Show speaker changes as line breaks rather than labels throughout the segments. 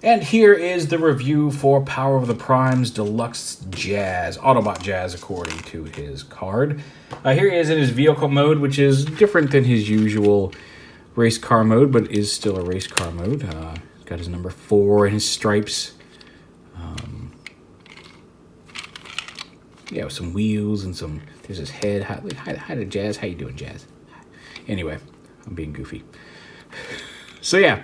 And here is the review for Power of the Primes Deluxe Jazz, Autobot Jazz according to his card. Here he is in his vehicle mode, which is different than his usual race car mode, but is still a race car mode. He's got his number 4 and his stripes. Yeah, with some wheels and some... There's his head. Hi to Jazz. How you doing, Jazz? Anyway, I'm being goofy. So yeah,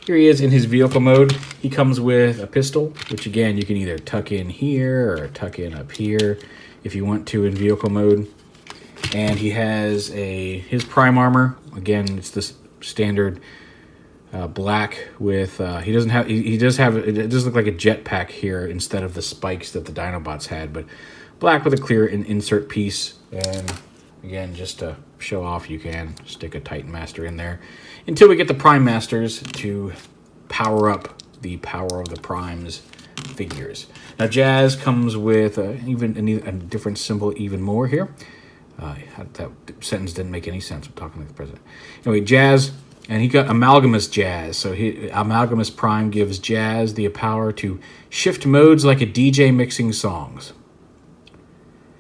here he is in his vehicle mode. He comes with a pistol, which again, you can either tuck in here or tuck in up here if you want to in vehicle mode. And he has his prime armor. Again, it's this standard black with, it does look like a jetpack here instead of the spikes that the Dinobots had, but black with a clear insert piece. And again, just to show off, you can stick a Titan Master in there until we get the Prime Masters to power up the Power of the Primes figures. Now, Jazz comes with even a different symbol even more here. That sentence didn't make any sense. I'm talking like the president. Anyway, Jazz, and he got Amalgamous Jazz. So Amalgamous Prime gives Jazz the power to shift modes like a DJ mixing songs.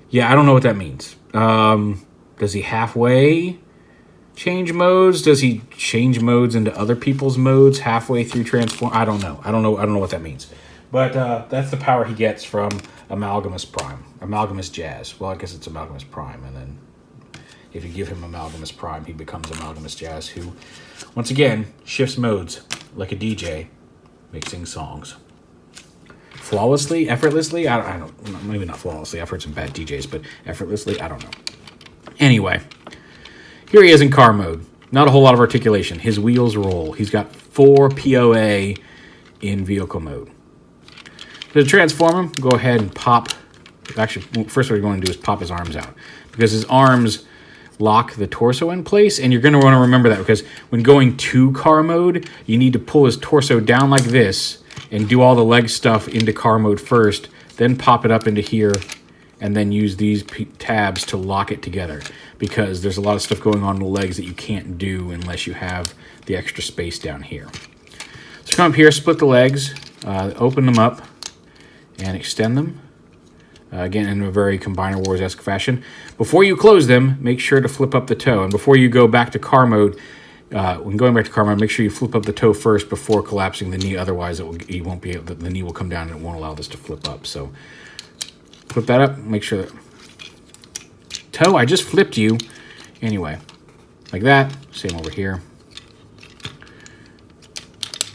Yeah, I don't know what that means. Does he halfway change modes? Does he change modes into other people's modes halfway through transform? I don't know. I don't know what that means. But that's the power he gets from Amalgamous Prime. Amalgamous Jazz. Well, I guess it's Amalgamous Prime. And then if you give him Amalgamous Prime, he becomes Amalgamous Jazz, who, once again, shifts modes like a DJ mixing songs. Flawlessly? Effortlessly? I don't, maybe not flawlessly. I've heard some bad DJs, but effortlessly? I don't know. Anyway, here he is in car mode. Not a whole lot of articulation. His wheels roll. He's got 4 POA in vehicle mode. To transform him, go ahead and pop. Actually, first what you're going to do is pop his arms out, because his arms lock the torso in place, and you're going to want to remember that, because when going to car mode, you need to pull his torso down like this and do all the leg stuff into car mode first, then pop it up into here, and then use these tabs to lock it together, because there's a lot of stuff going on in the legs that you can't do unless you have the extra space down here. So come up here, split the legs, open them up, and extend them. Again, in a very Combiner Wars-esque fashion. Before you close them, make sure to flip up the toe. And before you go back to car mode, when going back to car mode, make sure you flip up the toe first before collapsing the knee. Otherwise, you won't be able. The knee will come down and it won't allow this to flip up. So flip that up. Make sure that toe. I just flipped you. Anyway, like that. Same over here.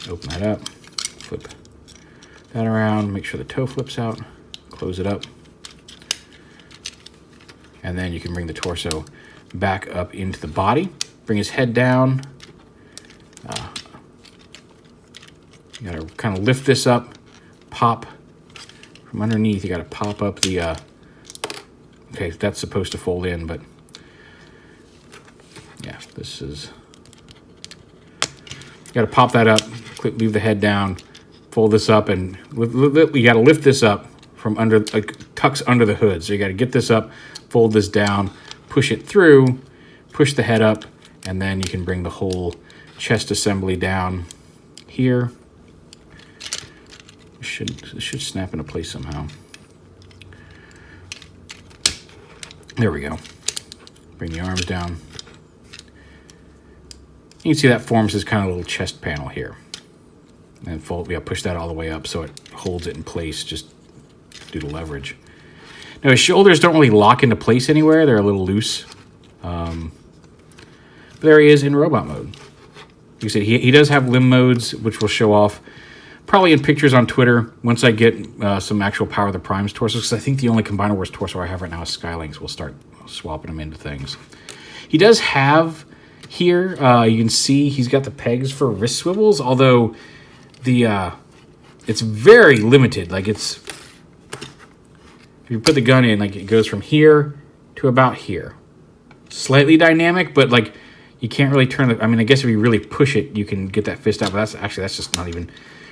Open that up. Flip that around. Make sure the toe flips out. Close it up. And then you can bring the torso back up into the body. Bring his head down. You gotta kind of lift this up, pop from underneath. You gotta pop up the, okay, that's supposed to fold in, but yeah, this is, you gotta pop that up, leave the head down, fold this up, and you gotta lift this up from under, like tucks under the hood. So you gotta get this up, fold this down, push it through, push the head up, and then you can bring the whole chest assembly down here. It should snap into place somehow. There we go. Bring the arms down. You can see that forms this kind of little chest panel here. And fold, yeah, push that all the way up so it holds it in place just due to leverage. Now his shoulders don't really lock into place anywhere. They're a little loose. There he is in robot mode. Like I said, he does have limb modes, which we'll show off probably in pictures on Twitter once I get some actual Power of the Primes torsos, because I think the only Combiner Wars torso I have right now is Skylinks. We'll start swapping them into things. He does have here, you can see he's got the pegs for wrist swivels, although the it's very limited. Like it's, if you put the gun in, like it goes from here to about here. Slightly dynamic, but like you can't really turn the, I mean, I guess if you really push it, you can get that fist out, but that's just not even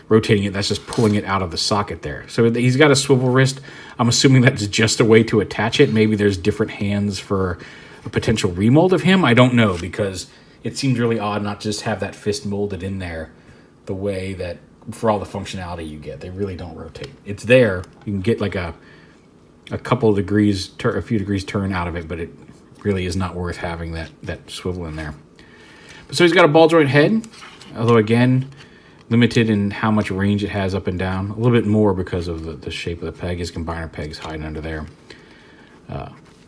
rotating it. That's just pulling it out of the socket there. So he's got a swivel wrist. I'm assuming that's just a way to attach it. Maybe there's different hands for a potential remold of him. I don't know, because it seems really odd not to just have that fist molded in there the way that for all the functionality you get. They really don't rotate. It's there. You can get like a couple of degrees, a few degrees turn out of it, but it really is not worth having that swivel in there. So he's got a ball joint head, although again, limited in how much range it has up and down. A little bit more because of the shape of the peg. His combiner peg's hiding under there.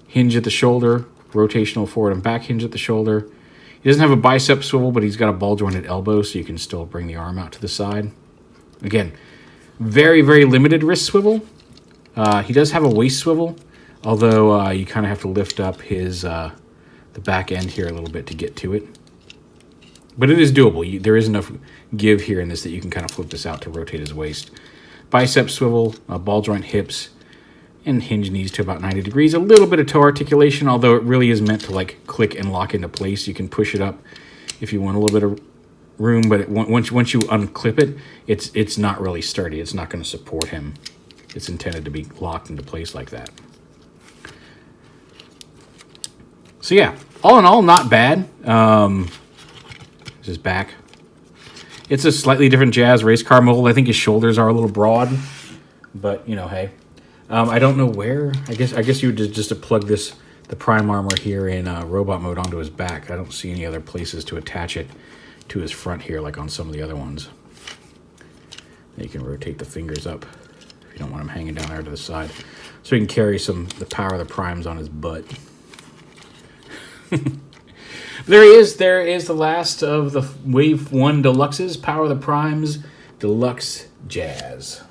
Hinge at the shoulder, rotational forward and back hinge at the shoulder. He doesn't have a bicep swivel, but he's got a ball jointed elbow, so you can still bring the arm out to the side. Again, very, very limited wrist swivel. He does have a waist swivel, although you kind of have to lift up his the back end here a little bit to get to it. But it is doable. There is enough give here in this that you can kind of flip this out to rotate his waist. Bicep swivel, ball joint hips, and hinge knees to about 90 degrees. A little bit of toe articulation, although it really is meant to like click and lock into place. You can push it up if you want a little bit of room, but once you unclip it, it's not really sturdy. It's not going to support him. It's intended to be locked into place like that. So yeah, all in all, not bad. His back. It's a slightly different Jazz race car mold. I think his shoulders are a little broad, but you know, hey. I don't know where. I guess you would just plug the prime armor here in robot mode onto his back. I don't see any other places to attach it to his front here, like on some of the other ones. You can rotate the fingers up if you don't want him hanging down there to the side, so he can carry the power of the primes on his butt. There is the last of the Wave 1 Deluxes, Power of the Primes Deluxe Jazz.